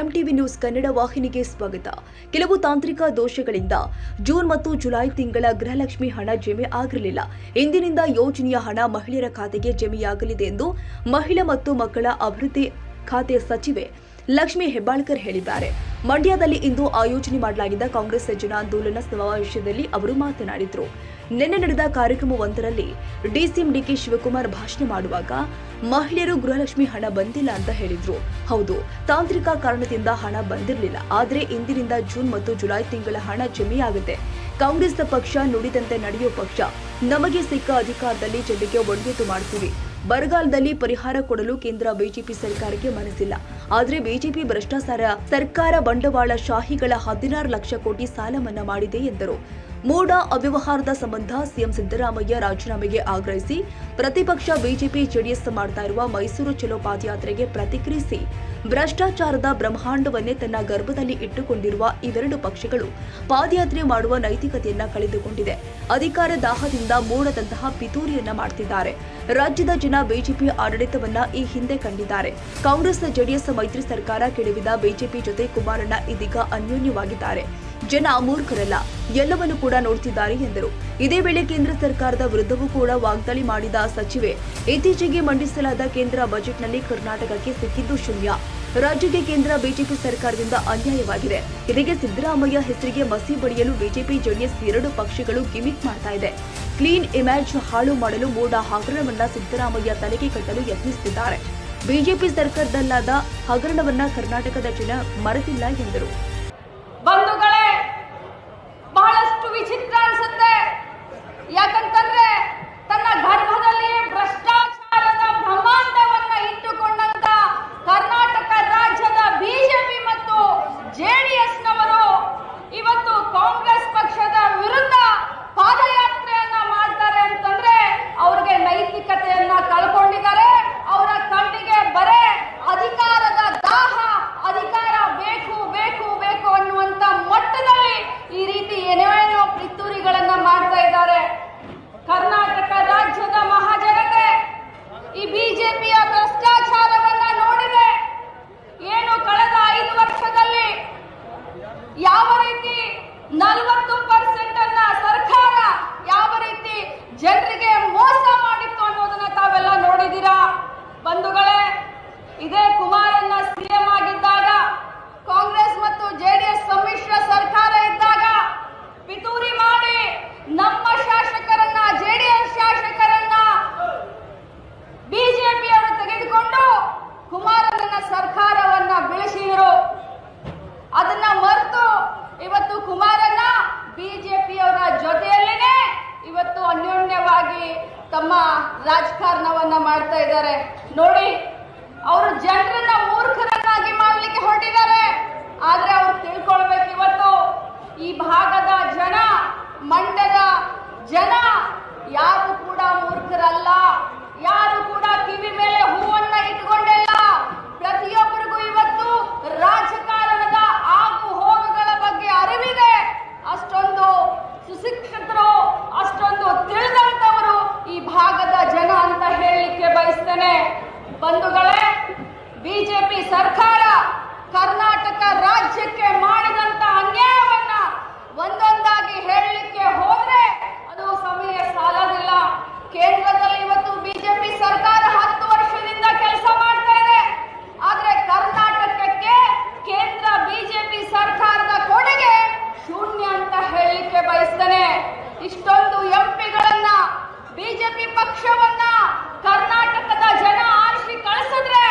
MTV news Kannada ವಾಹಿನಿಗೆ ಸ್ವಾಗತ. ಕೆಲವು ತಾಂತ್ರಿಕ ದೋಷಗಳಿಂದ ಜೂನ್ ಮತ್ತು ಜುಲೈ ತಿಂಗಳ ಗೃಹಲಕ್ಷ್ಮಿ ಹಣ ಜಮೆ ಆಗಿರಲಿಲ್ಲ. ಇಂದಿನಿಂದ ಯೋಜನೆಯ ಹಣ ಮಹಿಳೆಯರ ಖಾತೆಗೆ ಜಮೆಯಾಗಲಿದೆ ಎಂದು ಮಹಿಳಾ ಮತ್ತು ಮಕ್ಕಳ ಅಭಿವೃದ್ಧಿ ಖಾತೆ ಸಚಿವೆ ಲಕ್ಷ್ಮಿ ಹೆಬ್ಬಾಳ್ಕರ್ ಹೇಳಿದ್ದಾರೆ. ಮಂಡ್ಯದಲ್ಲಿ ಇಂದು ಆಯೋಜನೆ ಮಾಡಲಾಗಿದ್ದ ಕಾಂಗ್ರೆಸ್ ಜನಾಂದೋಲನ ಸಮಾವೇಶದಲ್ಲಿ ಅವರು ಮಾತನಾಡಿದರು. ನಿನ್ನೆ ನಡೆದ ಕಾರ್ಯಕ್ರಮವೊಂದರಲ್ಲಿ ಡಿಸಿಎಂ ಡಿಕೆ ಶಿವಕುಮಾರ್ ಭಾಷಣ ಮಾಡುವಾಗ ಮಹಿಳೆಯರು ಗೃಹಲಕ್ಷ್ಮಿ ಹಣ ಬಂದಿಲ್ಲ ಅಂತ ಹೇಳಿದ್ರು. ಹೌದು, ತಾಂತ್ರಿಕ ಕಾರಣದಿಂದ ಹಣ ಬಂದಿರಲಿಲ್ಲ. ಆದರೆ ಇಂದಿನಿಂದ ಜೂನ್ ಮತ್ತು ಜುಲೈ ತಿಂಗಳ ಹಣ ಜಮೆಯಾಗುತ್ತೆ. ಕಾಂಗ್ರೆಸ್ ಪಕ್ಷ ನುಡಿದಂತೆ ನಡೆಯುವ ಪಕ್ಷ. ನಮಗೆ ಸಿಕ್ಕ ಅಧಿಕಾರದಲ್ಲಿ ಜನರಿಗೆ ಒಳ್ಳೆಯದು ಮಾಡ್ತೀವಿ. ಬರಗಾಲದಲ್ಲಿ ಪರಿಹಾರ ಕೊಡಲು ಕೇಂದ್ರ ಬಿಜೆಪಿ ಸರ್ಕಾರಕ್ಕೆ ಮನಸ್ಸಿಲ್ಲ. ಆದರೆ ಬಿಜೆಪಿ ಭ್ರಷ್ಟಾಚಾರ ಸರ್ಕಾರ ಬಂಡವಾಳ ಶಾಹಿಗಳ 16 ಲಕ್ಷ ಕೋಟಿ ಸಾಲ ಮನ್ನಾ ಮಾಡಿದೆ ಎಂದರು. ಮೂಡ ಅವ್ಯವಹಾರದ ಸಂಬಂಧ ಸಿಎಂ ಸಿದ್ದರಾಮಯ್ಯ ರಾಜೀನಾಮೆಗೆ ಆಗ್ರಹಿಸಿ ಪ್ರತಿಪಕ್ಷ ಬಿಜೆಪಿ ಜೆಡಿಎಸ್ ಮಾಡ್ತಾ ಇರುವ ಮೈಸೂರು ಚಲೋ ಪಾದಯಾತ್ರೆಗೆ ಪ್ರತಿಕ್ರಿಯಿಸಿ ಭ್ರಷ್ಟಾಚಾರದ ಬ್ರಹ್ಮಾಂಡವನ್ನೇ ತನ್ನ ಗರ್ಭದಲ್ಲಿ ಇಟ್ಟುಕೊಂಡಿರುವ ಇವೆರಡು ಪಕ್ಷಗಳು ಪಾದಯಾತ್ರೆ ಮಾಡುವ ನೈತಿಕತೆಯನ್ನ ಕಳೆದುಕೊಂಡಿದೆ. ಅಧಿಕಾರ ದಾಹದಿಂದ ಮೂಡದಂತಹ ಪಿತೂರಿಯನ್ನ ಮಾಡ್ತಿದ್ದಾರೆ. ರಾಜ್ಯದ ಜನ ಬಿಜೆಪಿ ಆಡಳಿತವನ್ನ ಈ ಹಿಂದೆ ಕಂಡಿದ್ದಾರೆ. ಕಾಂಗ್ರೆಸ್ ಜೆಡಿಎಸ್ ಮೈತ್ರಿ ಸರ್ಕಾರ ಕೆಡವಿದ ಬಿಜೆಪಿ ಜೊತೆ ಕುಮಾರಣ್ಣ ಇದೀಗ ಅನ್ಯೋನ್ಯವಾಗಿದ್ದಾರೆ. ಜನ ಮೂರ್ಖರಲ್ಲ, ಎಲ್ಲವನ್ನು ಕೂಡ ನೋಡ್ತಿದ್ದಾರೆ ಎಂದರು. ಇದೇ ವೇಳೆ ಕೇಂದ್ರ ಸರ್ಕಾರದ ವಿರುದ್ಧವೂ ಕೂಡ ವಾಗ್ದಾಳಿ ಮಾಡಿದ ಸಚಿವೆ, ಇತ್ತೀಚೆಗೆ ಮಂಡಿಸಲಾದ ಕೇಂದ್ರ ಬಜೆಟ್ನಲ್ಲಿ ಕರ್ನಾಟಕಕ್ಕೆ ಸಿಕ್ಕಿದ್ದು ಶೂನ್ಯ. ರಾಜ್ಯಕ್ಕೆ ಕೇಂದ್ರ ಬಿಜೆಪಿ ಸರ್ಕಾರದಿಂದ ಅನ್ಯಾಯವಾಗಿದೆ. ಇದಕ್ಕೆ ಸಿದ್ದರಾಮಯ್ಯ ಹೆಸರಿಗೆ ಮಸಿ ಬಳಿಯಲು ಬಿಜೆಪಿ ಜೆಡಿಎಸ್ ಎರಡು ಪಕ್ಷಗಳು ಗಿಮಿಕ್ ಮಾಡ್ತಾ ಇದೆ. ಕ್ಲೀನ್ ಇಮೇಜ್ ಹಾಳು ಮಾಡಲು ಮೂಡ ಹಗರಣವನ್ನ ಸಿದ್ದರಾಮಯ್ಯ ತಲೆಗೆ ಕಟ್ಟಲು ಯತ್ನಿಸುತ್ತಿದ್ದಾರೆ. ಬಿಜೆಪಿ ಸರ್ಕಾರದಲ್ಲಾದ ಹಗರಣವನ್ನ ಕರ್ನಾಟಕದ ಜನ ಮರೆತಿಲ್ಲ ಎಂದರು. ಬಂಧುಗಳೇ, ಬಹಳಷ್ಟು ವಿಚಿತ್ರ ಅನ್ಸುತ್ತೆ. ಯಾಕಂತಂದ್ರೆ ತನ್ನ ಗರ್ಭದಲ್ಲಿ ಭ್ರಷ್ಟಾಚಾರದ ಬ್ರಹ್ಮಾಂಡವನ್ನ ಇಟ್ಟುಕೊಂಡಂತ ಕರ್ನಾಟಕ ರಾಜ್ಯದ ಬಿಜೆಪಿ ಮತ್ತು ಜೆಡಿಎಸ್ನವರು ಇವತ್ತು ಕಾಂಗ್ರೆಸ್ ಪಕ್ಷದ ವಿರುದ್ಧ ಪಾದಯಾತ್ರೆಯನ್ನ ಮಾಡ್ತಾರೆ ಅಂತಂದ್ರೆ ಅವ್ರಿಗೆ ನೈತಿಕತೆಯನ್ನ ಕಳ್ಕೊಂಡಿದ್ದಾರೆ. ಅವರ ಕಣ್ಣಿಗೆ ಬರೇ ಅಧಿಕಾರದ ದಾಹ, ಅಧಿಕಾರ ಬೇಕು ಬೇಕು ಬೇಕು ಅನ್ನುವಂತ ಮಟ್ಟದಲ್ಲಿ ಈ ರೀತಿ ಏನೇನೋ ಪಿತೂರಿಗಳನ್ನ ಮಾಡ್ತಾ ಇದ್ದಾರೆ. ಕರ್ನಾಟಕ ರಾಜ್ಯದ ಮಹಾಜನತೆ ಈ ಬಿಜೆಪಿಯ ಭ್ರಷ್ಟಾಚಾರವನ್ನ ನೋಡಿದೆ. ಏನು ಕಳೆದ 5 ವರ್ಷದಲ್ಲಿ ಯಾವ ರೀತಿ 40% ಅನ್ನ ಸರ್ಕಾರ ಯಾವ ರೀತಿ ಜನರಿಗೆ ಮೋಸ ಮಾಡಿತ್ತು ಅನ್ನೋದನ್ನ ತಾವೆಲ್ಲ ನೋಡಿದ್ದೀರಾ. ಬಂಧುಗಳೇ, ಇದೇ ಕುಮಾರಣ್ಣ ಸಿಎಂ ಆಗಿದ್ದಾಗ, ಕಾಂಗ್ರೆಸ್ ಮತ್ತು ಜೆಡಿಎಸ್ ಸಮ್ಮಿಶ್ರ ಸರ್ಕಾರ ಇದ್ದಾಗ ಪಿತೂರಿ ಮಾಡಿ ನಮ್ಮ ಶಾಸಕರನ್ನ, ಜೆಡಿಎಸ್ ಶಾಸಕರನ್ನ ಬಿಜೆಪಿಯವರು ತೆಗೆದುಕೊಂಡು ಕುಮಾರಣ್ಣನ ಸರ್ಕಾರವನ್ನ ಬೀಳಿಸಿದರು. ಅದನ್ನ ಮರೆತು ಇವತ್ತು ಕುಮಾರಣ್ಣ ಬಿಜೆಪಿಯವರ ಜೊತೆಯಲ್ಲೇನೆ ಇವತ್ತು ಅನ್ಯೋನ್ಯವಾಗಿ ತಮ್ಮ ರಾಜಕಾರಣವನ್ನ ಮಾಡ್ತಾ ಇದ್ದಾರೆ. ನೋಡಿ, ಅವರು ಜನರನ್ನ ಮೂರ್ಖರನ್ನಾಗಿ ಮಾಡಲಿಕ್ಕೆ ಹೊರಟಿದ್ದಾರೆ. ಆದ್ರೆ ಅವ್ರು ತಿಳ್ಕೊಳ್ಬೇಕು, ಇವತ್ತು ಈ ಭಾಗದ ಜನ, ಮಂಡ್ಯದ ಜನ ಯಾರು ಕೂಡ ಮೂರ್ಖರಲ್ಲ. ಯಾರು ಕೂಡ ಕಿವಿ ಮೇಲೆ ಹೂವನ್ನ ಇಟ್ಕೊಂಡಿಲ್ಲ. ಪ್ರತಿಯೊಬ್ಬರಿಗೂ ಇವತ್ತು ರಾಜಕಾರಣದ ಆಗು ಹೋಗುಗಳ ಬಗ್ಗೆ ಅರಿವಿದೆ. ಅಷ್ಟೊಂದು ಸುಶಿಕ್ಷಿತರು, ಅಷ್ಟೊಂದು ತಿಳಿದಂತವರು ಈ ಭಾಗದ ಜನ ಅಂತ ಹೇಳಲಿಕ್ಕೆ ಬಯಸ್ತೇನೆ. ಬಂಧುಗಳೇ, ಬಿಜೆಪಿ ಸರ್ಕಾರ ಕರ್ನಾಟಕ ರಾಜ್ಯಕ್ಕೆ ಮಾಡಿದಂತ ಅನ್ಯಾಯವನ್ನ ಒಂದೊಂದಾಗಿ ಹೇಳಲಿಕ್ಕೆ ಹೋದ್ರೆ ಅದು ಸಮಯ ಸಾಲದಿಲ್ಲ. ಕೇಂದ್ರದಲ್ಲಿ ಇವತ್ತು ಬಿಜೆಪಿ ಸರ್ಕಾರ 10 ವರ್ಷದಿಂದ ಕೆಲಸ ಮಾಡ್ತಾ ಇದೆ. ಆದ್ರೆ ಕರ್ನಾಟಕಕ್ಕೆ ಕೇಂದ್ರ ಬಿಜೆಪಿ ಸರ್ಕಾರದ ಕೊಡುಗೆ ಶೂನ್ಯ ಅಂತ ಹೇಳಲಿಕ್ಕೆ ಬಯಸ್ತೇನೆ. ಇಷ್ಟೊಂದು ಎಂಪಿಗಳನ್ನ ಬಿಜೆಪಿ ಪಕ್ಷವನ್ನ ಕರ್ನಾಟಕದ ಜನ ಆರಿಸಿ ಕಳಿಸಿದ್ರೆ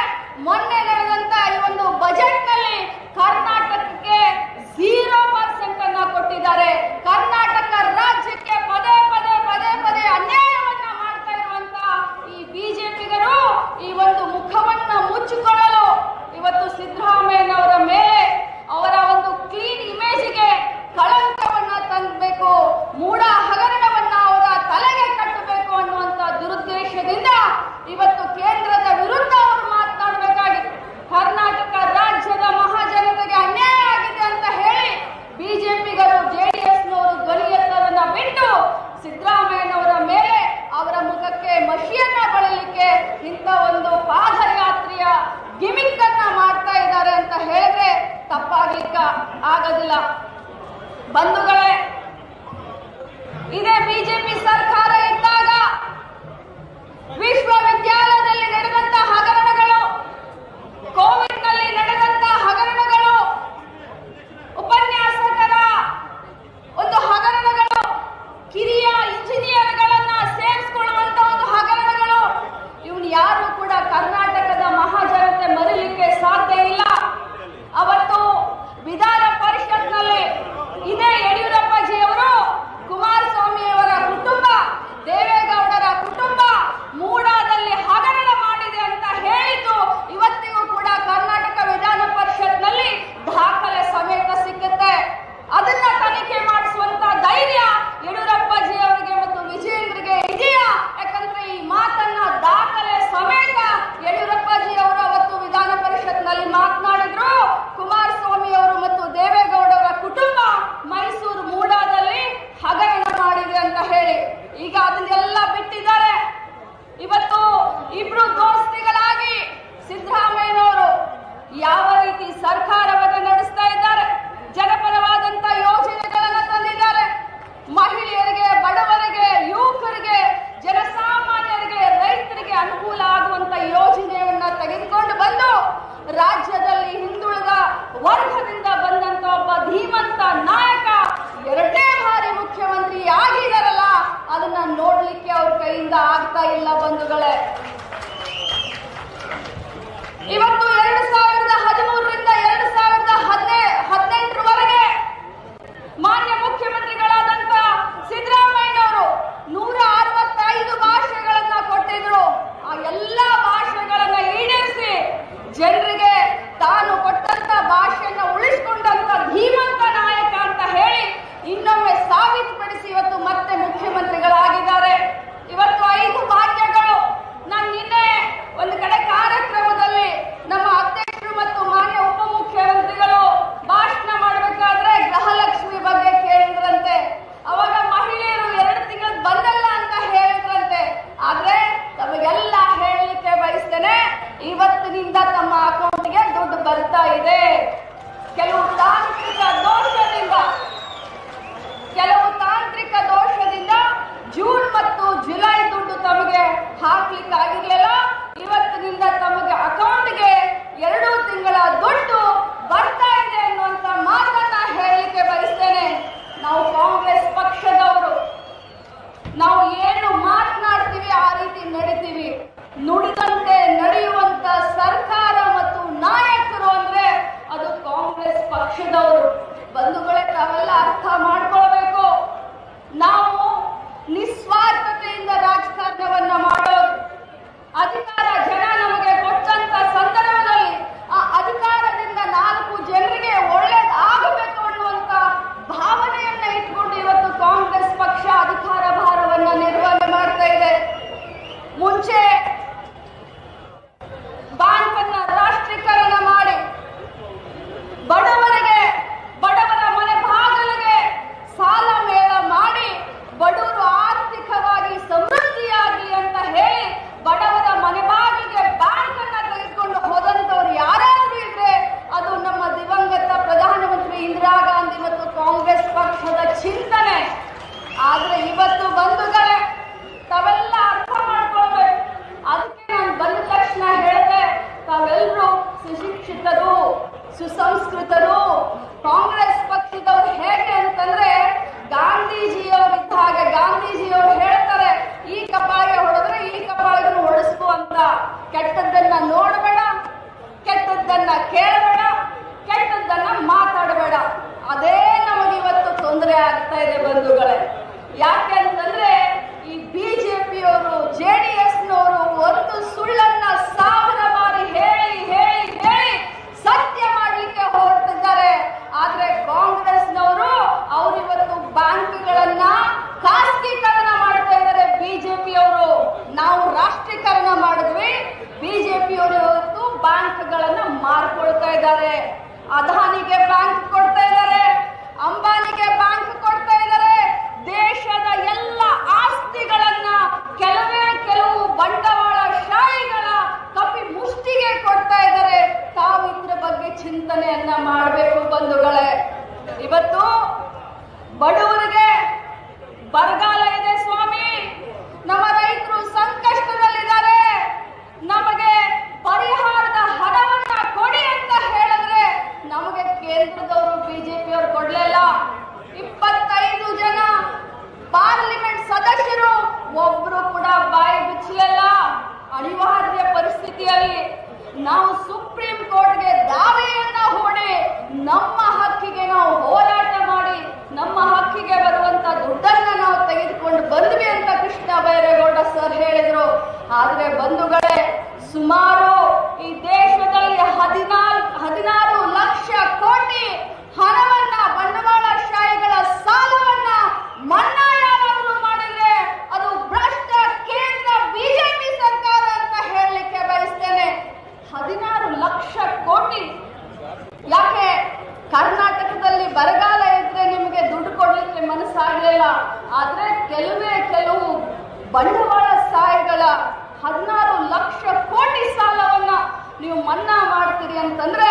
ಮೊನ್ನೆ ನಡೆದಂತ ಈ ಒಂದು ಬಜೆಟ್ ನಲ್ಲಿ ಕರ್ನಾಟಕಕ್ಕೆ 0% ಅನ್ನ ಕೊಟ್ಟಿದ್ದಾರೆ. ಕರ್ನಾಟಕ ರಾಜ್ಯಕ್ಕೆ ಪದೇ ಪದೇ ಪದೇ ಪದೇ ಅನ್ಯಾಯವನ್ನ ಮಾಡ್ತಾ ಇರುವಂತ ಈ ಬಿಜೆಪಿಗರು ಈ ಒಂದು ಮುಖವನ್ನ ಮುಚ್ಚಿಕೊಳ್ಳಲು ಇವತ್ತು ಸಿದ್ದರಾಮಯ್ಯನವರ ಮೇಲೆ ಅವರ ಒಂದು ಕ್ಲೀನ್ ಇಮೇಜ್ಗೆ ಕಳಂಕವನ್ನ ತಂದಬೇಕು, ಮೂಡ ಹಗರಣವನ್ನ ಅವರ ತಲೆಗೆ ಕಟ್ಟಬೇಕು ಅನ್ನುವಂತ ದುರುದ್ದೇಶ ಆಗೋದಿಲ್ಲ. ಬಂಧುಗಳೇ, ಇದೇ ಬಿಜೆಪಿ ಸರ್ಕಾರ ಇದ್ದಾಗ ವಿಶ್ವವಿದ್ಯಾಲಯದಲ್ಲಿ ನಡೆದಂತ ಹಗರಣಗಳು, ಕೋವಿಡ್ನಲ್ಲಿ ನಡೆದಂತ ಹಗರಣಗಳು, ಉಪನ್ಯಾಸಕರ ಒಂದು ಹಗರಣಗಳು, ಕಿರಿಯ ಇಂಜಿನಿಯರ್ಗಳನ್ನ ಸೇರಿಸಿಕೊಳ್ಳುವಂತ ಒಂದು ಹಗರಣಗಳು, ಇವನು ಯಾರು ಕೂಡ ಕರ್ನಾಟಕದ ಮಹಾಜನತೆ ಮರೀಲಿಕ್ಕೆ ಸಾಧ್ಯ ಇಲ್ಲ. ಅವತ್ತು ವಿಧಾನ ಪರಿಷತ್ನಲ್ಲಿ ಇದೇ ಯಡಿಯೂರಪ್ಪಜಿಯವರು ಕುಮಾರಸ್ವಾಮಿಯವರ ಕುಟುಂಬ, ದೇವೇಗೌಡರ ಕುಟುಂಬ ಮೂಡಾದಲ್ಲಿ ಹಗರಣ ಮಾಡಿದೆ ಅಂತ ಹೇಳಿದ್ದು ಇವತ್ತಿಗೂ ಕೂಡ ಕರ್ನಾಟಕ ವಿಧಾನ ಪರಿಷತ್ನಲ್ಲಿ ದಾಖಲೆ ಸಮೇತ ಸಿಕ್ಕುತ್ತೆ. ಅದನ್ನ ತನಿಖೆ ಮಾಡಿಸುವಂತ ಧೈರ್ಯ ಯಡಿಯೂರಪ್ಪಜಿ ಅವರಿಗೆ ಮತ್ತು ವಿಜಯೇಂದ್ರಿಗೆ ಇದೆಯಾ? ಯಾಕಂದ್ರೆ ಈ ಮಾತನ್ನ ದಾಖಲೆ ಸಮೇತ ಯಡಿಯೂರಪ್ಪಜಿ ಅವರು ಅವತ್ತು ವಿಧಾನ ಪರಿಷತ್ನಲ್ಲಿ ಮಾತನಾಡಿದ್ರು. ಕುಮಾರಸ್ವಾಮಿ ಅವರು ಮತ್ತು ದೇವೇಗೌಡರ ಕುಟುಂಬ ಮೈಸೂರು ಮೂಡಾದಲ್ಲಿ ಹಗರಣ ಮಾಡಿದೆ ಅಂತ ಹೇಳಿ ಈಗ ಅದನ್ನೆಲ್ಲ ಬಿಟ್ಟಿದ್ದಾರೆ. ಇವತ್ತು ಇಬ್ರು ದೋಸ್ತಿಗಳಾಗಿ ಸಿದ್ದರಾಮಯ್ಯನವರು ಯಾವ ರೀತಿ ಸರ್ಕಾರವನ್ನು ನಡೆಸ್ತಾ ಇದ್ದಾರೆ, ಜನಪರವಾದಂತ ಯೋಜನೆಗಳನ್ನ ತಂದಿದ್ದಾರೆ. ಮಹಿಳೆಯರಿಗೆ, ಬಡವರಿಗೆ, ಯುವಕರಿಗೆ, ಜನಸಾಮಾನ್ಯರಿಗೆ, ರೈತರಿಗೆ ಅನುಕೂಲ ಆಗುವಂತ ಯೋಜನೆಯನ್ನ ತೆಗೆದುಕೊಂಡು ಬಂದು ರಾಜ್ಯದಲ್ಲಿ ಹಿಂದುಳಿದ ವರ್ಗದಿಂದ ಬಂದಂತ ಒಬ್ಬ ಧೀಮಂತ ನಾಯಕ ಎರಡನೇ ಬಾರಿ ಮುಖ್ಯಮಂತ್ರಿ ಆಗಿದಾರಲ್ಲ, ಅದನ್ನ ನೋಡ್ಲಿಕ್ಕೆ ಅವ್ರ ಕೈಯಿಂದ ಆಗ್ತಾ ಇಲ್ಲ ಬಂಧುಗಳೇ. ಇವತ್ತು 2013ರಿಂದ 2018ರವರೆಗೆ ಮಾನ್ಯ ಮುಖ್ಯಮಂತ್ರಿಗಳಾದಂತ ಸಿದ್ದರಾಮಯ್ಯನವರು 165 ಭಾಷೆಗಳನ್ನ ಕೊಟ್ಟಿದ್ರು. ಆ ಎಲ್ಲಾ ಭಾಷೆಗಳನ್ನ ಈಡೇರಿಸಿ ಜನರಿಗೆ ತಾನು ಕೊಟ್ಟಂತ ಭಾಷೆಯನ್ನ ಉಳಿಸಿಕೊಂಡಂತ ಧೀಮಂತ ನಾಯಕ ಅಂತ ಹೇಳಿ ಇನ್ನೊಮ್ಮೆ ಸಾಬೀತುಪಡಿಸಿ ಇವತ್ತು ಮತ್ತೆ ಮುಖ್ಯಮಂತ್ರಿಗಳಾಗಿದ್ದಾರೆ. ಇವತ್ತು 5 ಭಾಗ್ಯಗಳು. ನಾನು ನಿನ್ನೆ ಒಂದು ಕಡೆ ಕಾರ್ಯಕ್ರಮದಲ್ಲಿ ನಮ್ಮ ಅಧ್ಯಕ್ಷರು ಮತ್ತು ಮಾನ್ಯ ಉಪಮುಖ್ಯಮಂತ್ರಿಗಳು ಭಾಷಣ ಮಾಡಬೇಕಾದ್ರೆ ಗೃಹಲಕ್ಷ್ಮಿ ಬಗ್ಗೆ ಕೇಳಿದ್ರಂತೆ. ಅವಾಗ ಮಹಿಳೆಯರು 2 ತಿಂಗಳು ಬಂದಲ್ಲ ಅಂತ ಹೇಳಿದ್ರಂತೆ. ಆದ್ರೆ ತಮಗೆಲ್ಲ ಹೇಳಲಿಕ್ಕೆ ಬಯಸ್ತೇನೆ, ಇವತ್ತಿನಿಂದ ತಮ್ಮ ಅಕೌಂಟ್ಗೆ ದುಡ್ಡು ಬರ್ತಾ ಇದೆ. ಕೆಲವು ತಾಂತ್ರಿಕ ದೋಷದಿಂದ ಜೂನ್ ಮತ್ತು ಜುಲೈ ದುಡ್ಡು ತಮಗೆ ಹಾಕ್ಲಿಕ್ಕೆ ಆಗಿರ್ಲಿಲ್ಲ. ಇವತ್ತಿನಿಂದ ತಮಗೆ ಅಕೌಂಟ್ಗೆ 2 ತಿಂಗಳ ದುಡ್ಡು ಬರ್ತಾ ಇದೆ ಅನ್ನುವಂತ ಮಾತನ್ನ ಹೇಳಲಿಕ್ಕೆ ಬಯಸ್ತೇನೆ. ನಾವು ಕಾಂಗ್ರೆಸ್ ಪಕ್ಷದವರು, ನಾವು ಏನು ಮಾತನಾಡ್ತೀವಿ ಆ ರೀತಿ ನಡೀತೀವಿ. ನುಡಿದಂತೆ ನಡೆಯುವಂತ ಸರ್ಕಾರ ಮತ್ತು ನಾಯಕರು ಅಂದ್ರೆ ಅದು ಕಾಂಗ್ರೆಸ್ ಪಕ್ಷದವರು. ಬಂಧುಗಳೇ, ತಾವೆಲ್ಲ ಅರ್ಥ ಮಾಡ್ಕೊಳ್ಬೇಕು. ನಾವು ನಿಸ್ವಾರ್ಥತೆಯಿಂದ ರಾಜಕಾರಣವನ್ನ ಮಾಡೋದು. ಅಧಿಕಾರ ಜನ ನಮಗೆ ಕೊಟ್ಟಂತ ಸಂದರ್ಭದಲ್ಲಿ ಆ ಅಧಿಕಾರದಿಂದ 4 ಜನರಿಗೆ ಒಳ್ಳೇದಾಗಬೇಕು ಅನ್ನುವಂತ ಭಾವನೆಯನ್ನ ಇಟ್ಕೊಂಡು ಇವತ್ತು ಕಾಂಗ್ರೆಸ್ ಪಕ್ಷ ಅಧಿಕಾರ ಭಾರವನ್ನ ನಿರ್ವಹಣೆ ಮಾಡ್ತಾ ಇದೆ. ಮುಂಚೆ ಬ್ಯಾಂಕ್ ಅನ್ನ ರಾಷ್ಟ್ರೀಕರಣ ಮಾಡಿ ಬಡವರ ಮನೆ ಬಾಗಿಲಿಗೆ ಸಾಲ ಮೇಳ ಮಾಡಿ ಬಡವರು ಆರ್ಥಿಕವಾಗಿ ಸಮೃದ್ಧಿಯಾಗಲಿ ಅಂತ ಹೇಳಿ ಬಡವರ ಮನೆ ಬಾಗಿಲಿಗೆ ಬ್ಯಾಂಕ್ ಅನ್ನ ತೆಗೆದುಕೊಂಡು ಹೋದಂತವ್ರು ಯಾರಾದ್ರೂ ಇದ್ರೆ ಅದು ನಮ್ಮ ದಿವಂಗತ ಪ್ರಧಾನಮಂತ್ರಿ ಇಂದಿರಾ ಗಾಂಧಿ ಮತ್ತು ಕಾಂಗ್ರೆಸ್ ಪಕ್ಷದ ಚಿಂತನೆ. ಆದ್ರೆ ಇವತ್ತು ಬಂಧುಗಳೇ, ತಾವೆಲ್ಲ ಅರ್ಥ ಮಾಡ್ಕೊಳ್ಬೇಕು. ಅದಕ್ಕೆ ನಾನು ಬಂದ ತಕ್ಷಣ ಹೇಳಿದೆ, ತಾವೆಲ್ಲರೂ ಸುಶಿಕ್ಷಿತರು, ಸುಸಂಸ್ಕೃತರು. ಕಾಂಗ್ರೆಸ್ ಪಕ್ಷದವ್ರು ಹೇಗೆ ಅಂತಂದ್ರೆ ಗಾಂಧೀಜಿಯವರಿದ್ದ ಹಾಗೆ. ಗಾಂಧೀಜಿಯವರು ಹೇಳ್ತಾರೆ, ಈ ಕಪಾಳಿಗೆ ಹೊಡೆದ್ರೆ ಈ ಕಪಾಳಿಗೂ ಹೊಡೆಸ್ಕು ಅಂತ. ಕೆಟ್ಟದ್ದನ್ನ ನೋಡಬೇಡ, ಕೆಟ್ಟದ್ದನ್ನ ಕೇಳಬೇಡ, ಕೆಟ್ಟದ್ದನ್ನ ಮಾತಾಡಬೇಡ. ಅದೇ ನಮಗೆ ಇವತ್ತು ತೊಂದರೆ ಆಗ್ತಾ ಇದೆ ಬಂಧುಗಳೇ. ಯಾಕೆ ಅಂತಂದ್ರೆ ಈ ಬಿಜೆಪಿಯವರು, JDSನವರು ಒಂದು ಸುಳ್ಳನ್ನ 1000 ಬಾರಿ ಹೇಳಿ ಹೇಳಿ ಹೇಳಿ ಸತ್ಯ ಮಾಡ್ಲಿಕ್ಕೆ ಹೊರಟಿದ್ದಾರೆ. ಆದ್ರೆ ಕಾಂಗ್ರೆಸ್ನವರು ಅವರಿವತ್ತು ಬ್ಯಾಂಕ್ಗಳನ್ನ ಖಾಸಗೀಕರಣ ಮಾಡ್ತಾ ಇದ್ದಾರೆ. ಬಿಜೆಪಿಯವರು ನಾವು ರಾಷ್ಟ್ರೀಕರಣ ಮಾಡಿದ್ವಿ, ಬಿಜೆಪಿಯವರು ಇವತ್ತು ಬ್ಯಾಂಕ್ಗಳನ್ನ ಮಾರ್ಕೊಳ್ತಾ ಇದ್ದಾರೆ. ಅದಾನಿಗೆ ಬ್ಯಾಂಕ್ ಕೊಡ್ತಾ ಇದ್ದಾರೆ, ಅಂಬಾನಿಗೆ ಬ್ಯಾಂಕ್ ಕೊಡ್ತಾ ಇದ್ದಾರೆ. ದೇಶದ ಎಲ್ಲ ಆಸ್ತಿಗಳನ್ನ ಕೆಲವು ಬಂಡವಾಳ ಶಾಹಿಗಳ ಕಪಿ ಮುಷ್ಟಿಗೆ ಕೊಡ್ತಾ ಇದ್ದಾರೆ. ತಾವು ಇದ್ರ ಬಗ್ಗೆ ಚಿಂತನೆಯನ್ನ ಮಾಡಬೇಕು ಬಂಧುಗಳೇ. ಇವತ್ತು ಬಡವರಿಗೆ ಬರಗಾಲ ಇದೆ ಸ್ವಾಮಿ, ನಮ್ಮ ರೈತರು ಸಂಕಷ್ಟದಲ್ಲಿದ್ದಾರೆ, ನಮಗೆ ಪರಿಹಾರದ ಹಣವನ್ನ ಕೊಡಿ ಅಂತ ಹೇಳಿದ್ರೆ ನಮಗೆ ಕೇಂದ್ರದವರು ಬಿಜೆಪಿಯವರು ಕೊಡ್ಲಿಲ್ಲ. 25 ಜನ ಪಾರ್ಲಿಮೆಂಟ್ ಸದಸ್ಯರು ಒಬ್ರು ಕೂಡ ಬಾಯಿ ಬಿಚ್ಚಲಿಲ್ಲ. ಅನಿವಾರ್ಯ ಪರಿಸ್ಥಿತಿಯಲ್ಲಿ ನಾವು ಸುಪ್ರೀಂ ಕೋರ್ಟ್ಗೆ ದಾವೆಯನ್ನ ಹೂಡಿ ನಮ್ಮ ಹಕ್ಕಿಗೆ ನಾವು ಹೋರಾಟ ಮಾಡಿ ನಮ್ಮ ಹಕ್ಕಿಗೆ ಬರುವಂತ ದುಡ್ಡನ್ನ ನಾವು ತೆಗೆದುಕೊಂಡು ಬಂದ್ವಿ ಅಂತ ಕೃಷ್ಣ ಬೈರೇಗೌಡ ಸರ್ ಹೇಳಿದ್ರು. ಆದ್ರೆ ಬಂಧುಗಳೇ, ಸುಮಾರು ಈ ದೇಶದಲ್ಲಿ 16 ಲಕ್ಷ ಕೋಟಿ ಹಣವನ್ನ, ಬಂಡವಾಳಶಾಹಿಗಳ ಸಾಲವನ್ನ ಮನ್ನಾ ಯಾರಾದರೂ ಮಾಡಿದ್ರೆ ಅದು ಭ್ರಷ್ಟ ಕೇಂದ್ರ ಬಿಜೆಪಿ ಸರ್ಕಾರ ಅಂತ ಹೇಳಲಿಕ್ಕೆ ಬಯಸ್ತೇನೆ. 16 ಲಕ್ಷ ಕೋಟಿ. ಯಾಕೆ ಕರ್ನಾಟಕದಲ್ಲಿ ಬರಗಾಲ ಇದ್ರೆ ನಿಮಗೆ ದುಡ್ಡು ಕೊಡ್ಲಿಕ್ಕೆ ಮನಸ್ಸಾಗಲಿಲ್ಲ, ಆದ್ರೆ ಕೆಲವು ಬಂಡವಾಳಶಾಹಿಗಳ 16 ಲಕ್ಷ ಕೋಟಿ ಸಾಲವನ್ನ ನೀವು ಮನ್ನಾ ಮಾಡ್ತೀರಿ ಅಂತಂದ್ರೆ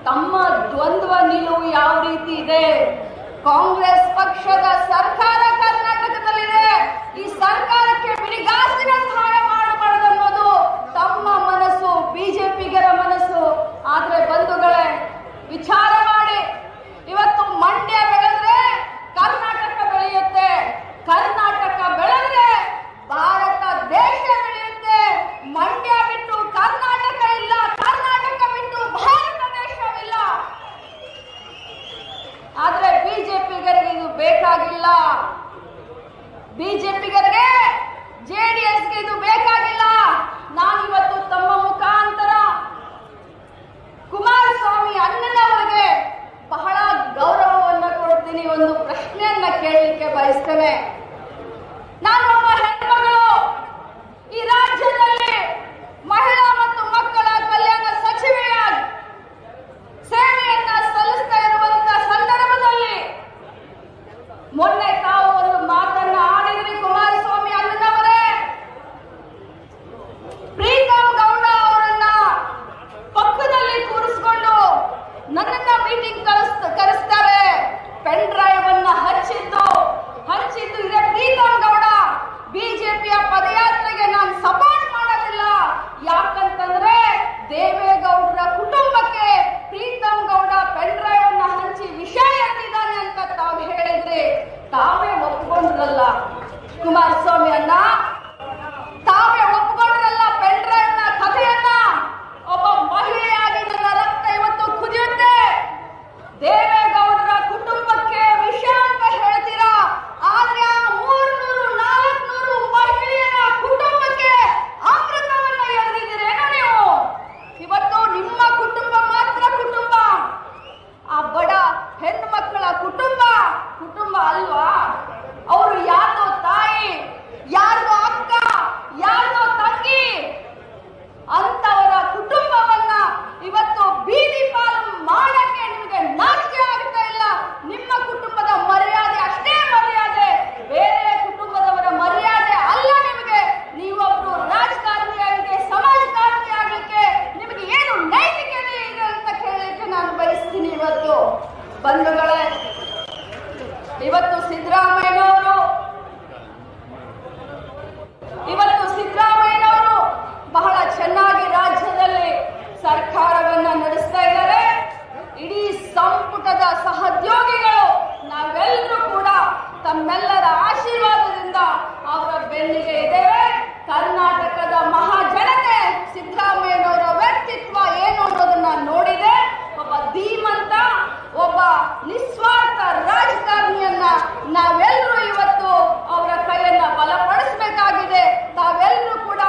ತಮ್ಮ ದ್ವಂದ್ವ ನಿಲುವು ಯಾವ ರೀತಿ ಇದೆ? ಕಾಂಗ್ರೆಸ್ ಪಕ್ಷದ ಸರ್ಕಾರ ಕರ್ನಾಟಕದಲ್ಲಿದೆ. ಈ ಸರ್ಕಾರಕ್ಕೆ ಬಿಡಿಗಾಸಿನ ಸಹಾಯ ಮಾಡಬಾರದು ಅನ್ನೋದು ತಮ್ಮ ಮನಸ್ಸು, ಬಿಜೆಪಿಗರ ಮನಸ್ಸು. ಆದ್ರೆ ಬಂಧುಗಳೇ, ವಿಚಾರ ಮಾಡಿ, ಇವತ್ತು ಮಂಡ್ಯ ಬೆಳೆದ್ರೆ ಕರ್ನಾಟಕ ಬೆಳೆಯುತ್ತೆ, ಕರ್ನಾಟಕ ಬೆಳೆದ್ರೆ ಭಾರತ ದೇಶ ಬೆಳೆಯುತ್ತೆ. ಮಂಡ್ಯ ಬಿಟ್ಟು ಕರ್ನಾಟಕ ಇಲ್ಲ, ಕರ್ನಾಟಕ ಬಿಟ್ಟು ಭಾರತ ದೇಶವಿಲ್ಲ. ಆದ್ರೆ ಬಿಜೆಪಿಗರಿಗೆ ಇದು ಬೇಕಾಗಿಲ್ಲ. ಬಿಜೆಪಿಗರಿಗೆ, ಜೆಡಿಎಸ್ಗೆ ಇದು ಬೇಕಾಗಿಲ್ಲ. ನಾನಿವತ್ತು ತಮ್ಮ ಮುಖಾಂತರ ಕುಮಾರಸ್ವಾಮಿ ಅಣ್ಣನವರಿಗೆ ಬಹಳ ಗೌರವವನ್ನ ಕೊಡ್ತೀನಿ. ಒಂದು ಪ್ರಶ್ನೆಯನ್ನ ಕೇಳಲಿಕ್ಕೆ ಬಯಸ್ತೇನೆ. ನಾನು ಒಬ್ಬ ಹೆಣ್ಮಗಳು, ಈ ರಾಜ್ಯದಲ್ಲಿ ಮಹಿಳಾ ಮತ್ತು ಮಕ್ಕಳ ಕಲ್ಯಾಣ ಸಚಿವೆಯಾಗಿ ಸೇವೆಯನ್ನ ಸಲ್ಲಿಸ್ತಾ ಇರುವಂತ ಸಂದರ್ಭದಲ್ಲಿ ಮೊನ್ನೆ ತಾವು ಒಂದು ಮಾತನ್ನ ಆಡಿದ್ರಿ ಕುಮಾರಸ್ವಾಮಿ ಅಣ್ಣನವರೇ. ಪ್ರೀತಂ ಗೌಡ ಅವರನ್ನ ಪಕ್ಕದಲ್ಲಿ ಕೂರಿಸ್ಕೊಂಡು ನನ್ನನ್ನ ಮೀಟಿಂಗ್ ಕರೆಸ್ತಾರೆ. ಪೆನ್ ಡ್ರೈವ್ ಅನ್ನ ಹಂಚಿದ್ದು ಇದೆ ಪ್ರೀತಂ ಗೌಡ. ಬಿಜೆಪಿಯ ಪದಯಾತ್ರೆಗೆ ನಾನು ಸಪೋರ್ಟ್ ಮಾಡೋದಿಲ್ಲ. ಯಾಕಂತಂದ್ರೆ ದೇವೇಗೌಡರ ಕುಟುಂಬಕ್ಕೆ ಪ್ರೀತಂ ಗೌಡ ಪೆನ್ ಡ್ರೈವ್ ಅನ್ನ ಹಂಚಿ ವಿಷಯ ಎತ್ತಿದ್ದಾನೆ ಅಂತ ತಾವು ಹೇಳಿದ್ರೆ ತಾವೇ ಒಪ್ಪಿಕೊಂಡ್ರಲ್ಲ ಕುಮಾರಸ್ವಾಮಿ ಅಣ್ಣ, ತಾವೇ ಒಪ್ಪಿಕೊಂಡ್ರಲ್ಲ ಪೆನ್ ಡ್ರೈವ್ ನ ಕಥೆಯನ್ನ. ಒಬ್ಬ ಮಹಿಳೆಯಾಗಿ ನನ್ನ ರಕ್ತ ಇವತ್ತು ಕುದಿಯುತ್ತೆ. ದೇವೇಗೌಡರ ಕುಟುಂಬಕ್ಕೆ ವಿಷ ಅಂತ ಹೇಳ್ತೀರಾ, ಆದ್ರೆ ಆ 300-400 ಮಹಿಳೆಯರ ಕುಟುಂಬಕ್ಕೆ ಅಮೃತವನ್ನ ಎಳೆದಿದ್ದೀರೇನೋ ನೀವು. ಇವತ್ತು ನಿಮ್ಮ ಕುಟುಂಬ ಮಾತ್ರ ಕುಟುಂಬ, ಆ ಬಡ ಹೆಣ್ಣು ಮಕ್ಕಳ ಕುಟುಂಬ ಅಲ್ವಾ? ಅವರು ಯಾರ್ದೋ ತಾಯಿ, ಯಾರ್ದೋ ಅಕ್ಕ, ಯಾರ್ದೋ ತಂಗಿ ಅಂತವರ ಕುಟುಂಬವನ್ನ ಇವತ್ತು ಬೀದಿ ಪಾಲು ಮಾಡಕ್ಕೆ ನಿಮಗೆ ನಾಚಿಕೆ ಆಗ್ತಾ ಇಲ್ಲ. ನಿಮ್ಮ ಕುಟುಂಬದ ಮರ್ಯಾದೆ ಅಷ್ಟೇ ಮರ್ಯಾದೆ, ಬೇರೆ ಕುಟುಂಬದವರ ಮರ್ಯಾದೆ ಅಲ್ಲ ನಿಮಗೆ. ನೀವೊಬ್ರು ರಾಜಕಾರಣಿಯಾಗಿ ಸಮಾಜಕಾರಣಿ ಆಗ್ಲಿಕ್ಕೆ ನಿಮಗೆ ಏನು ನೈತಿಕತೆ ಇದೆ ಅಂತ ಕೇಳಲಿಕ್ಕೆ ನಾನು ಬಯಸ್ತೀನಿ. ಇವತ್ತು ಬಂಧುಗಳೇ, ಇವತ್ತು ಸಿದ್ದರಾಮಯ್ಯನವರು ಬಹಳ ಚೆನ್ನಾಗಿ ರಾಜ್ಯದಲ್ಲಿ ಸರ್ಕಾರವನ್ನ ನಡೆಸ್ತಾ ಇದ್ದಾರೆ. ಇಡೀ ಸಂಪುಟದ ಸಹೋದ್ಯೋಗಿಗಳು ನಾವೆಲ್ಲರೂ ಕೂಡ ತಮ್ಮೆಲ್ಲರ ಆಶೀರ್ವಾದದಿಂದ ಅವರ ಬೆನ್ನಿಗೆ ಇದ್ದೇವೆ. ಕರ್ನಾಟಕದ ಮಹಾಜನತೆ ಸಿದ್ದರಾಮಯ್ಯನವರ ವ್ಯಕ್ತಿತ್ವ ಏನು ಅನ್ನೋದನ್ನ ನೋಡಿದೆ. ಒಬ್ಬ ಧೀಮಂತ, ಒಬ್ಬ ನಿಸ್ವಾರ್ಥ ರಾಜಕಾರಣಿಯನ್ನ ನಾವೆಲ್ಲರೂ ಇವತ್ತು ಅವರ ಕೈಯನ್ನ ಬಲಪಡಿಸಬೇಕಾಗಿದೆ. ತಾವೆಲ್ಲರೂ ಕೂಡ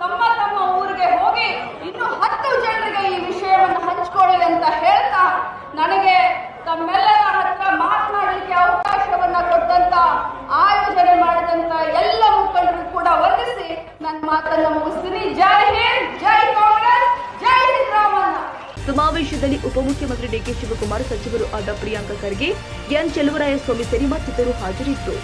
ತಮ್ಮ ತಮ್ಮ ಊರಿಗೆ ಹೋಗಿ ಇನ್ನು 10 ಜನರಿಗೆ ಈ ವಿಷಯವನ್ನು ಹಂಚಿಕೊಳ್ಳಿ ಅಂತ ಹೇಳ್ತಾ, ನನಗೆ ತಮ್ಮೆಲ್ಲರ ಹತ್ರ ಮಾತನಾಡಲಿಕ್ಕೆ ಅವಕಾಶವನ್ನ ಕೊಟ್ಟಂತ, ಆಯೋಜನೆ ಮಾಡಿದಂತ ಎಲ್ಲ ಮುಖಂಡರು ಕೂಡ ವಂದಿಸಿ ನನ್ನ ಮಾತನ್ನ ಮುಗಿಸ್ತೀನಿ. ಜೈ ಹಿಂದ್, ಜೈ ಕಾಂಗ್ರೆಸ್, ಜೈ ಸಿದ್ದರಾಮಯ್ಯ. ಸಮಾವೇಶದಲ್ಲಿ ಉಪಮುಖ್ಯಮಂತ್ರಿ ಡಿಕೆ ಶಿವಕುಮಾರ್, ಸಚಿವರು ಆದ ಪ್ರಿಯಾಂಕ ಖರ್ಗೆ, ಎನ್ ಚೆಲುವರಾಯಸ್ವಾಮಿ ಸೇರಿ ಮತ್ತಿತರರು ಹಾಜರಿದ್ದರು.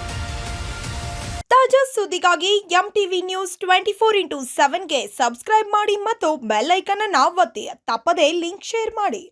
ತಾಜಾ ಸುದ್ದಿಗಾಗಿ ಎಂಟಿವಿ ನ್ಯೂಸ್ 24x7ಗೆ ಸಬ್ಸ್ಕ್ರೈಬ್ ಮಾಡಿ ಮತ್ತು ಬೆಲ್ ಐಕಾನ್ ಅನ್ನು ಒತ್ತಿ. ತಪ್ಪದೇ ಲಿಂಕ್ ಶೇರ್ ಮಾಡಿ.